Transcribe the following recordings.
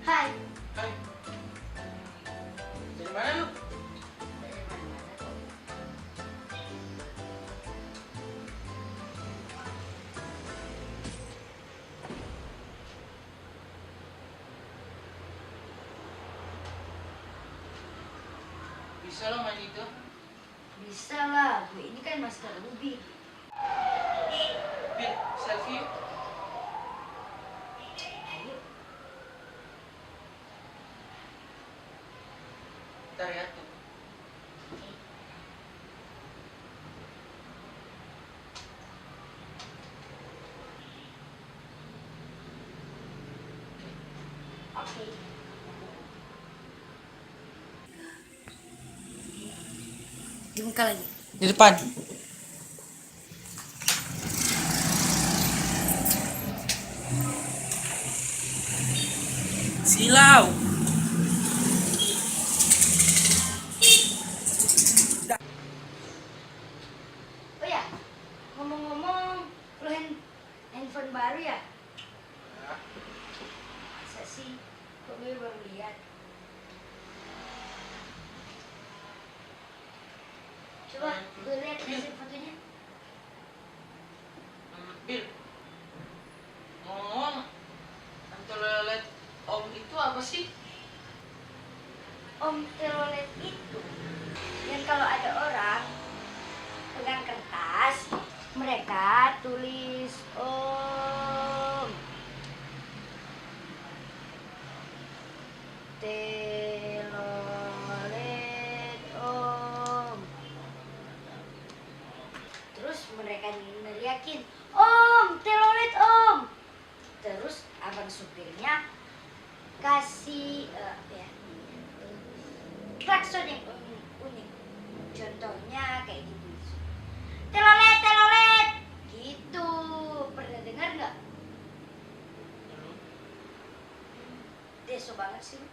Hai. Hai. Dari mana lu? Dari mana-mana kok. Bisa lo main itu? Bisa lah, gue ini kan master Ruby. Bil, selfie yuk. Ayo. Ntar ya tuh. Oke. Di muka lagi. Di depan. Silau. Oh ya, ngomong-ngomong, lo handphone baru ya? Masa sih? Kok gue baru lihat? Coba gue lihat hasil fotonya. Bil. Ngomong, antelolet om itu apa sih? Om telolet itu yang kalau ada orang pegang kertas, mereka tulis om. Telolet om. Terus mereka neriakin, om, telolet om. Terus abang supirnya kasih klakson yang unik. Contohnya kayak gitu. Telolet, telolet. Gitu. Pernah dengar nggak? Deso banget sih.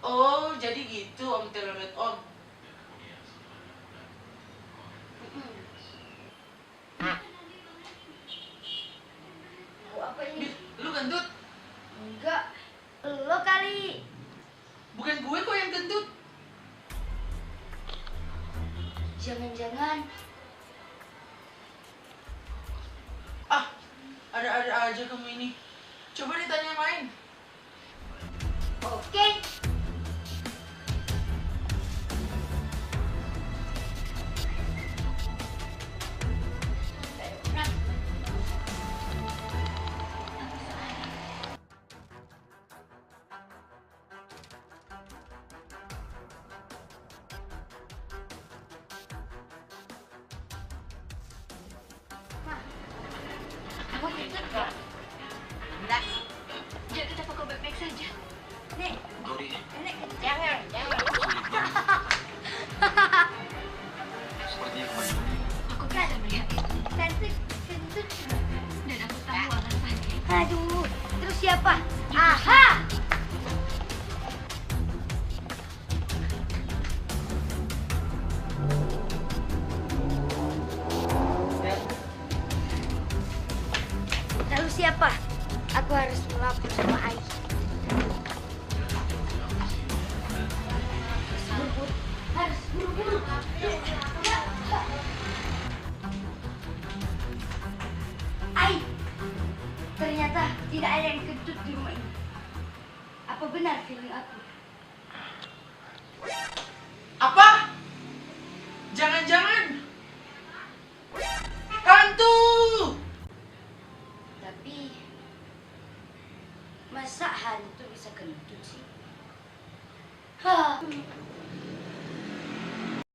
Oh, jadi gitu om telolet om. Mau apa ini? Bil, lu gendut? Enggak. Lo kali. Bukan gue kok yang gendut. Jangan-jangan Ah, ada-ada aja kamu ini. Coba ditanya yang lain. oke. Kamu gendut nggak? Enggak. Jadi kita fokus baik-baik saja. Nek, Nek, Jangan. Sepertinya kemarin. Aku bisa melihat itu cantik, gendut. dan aku tahu alasannya. Aduh, terus siapa? Aha! Lalu siapa? Aku harus melapor sama Ai. Harus buru-buru. Ai, ternyata tidak ada yang kentut di rumah ini. Apa benar feeling aku? Apa? Jangan-jangan hantu. Tapi masa hantu bisa kentut sih? Hah.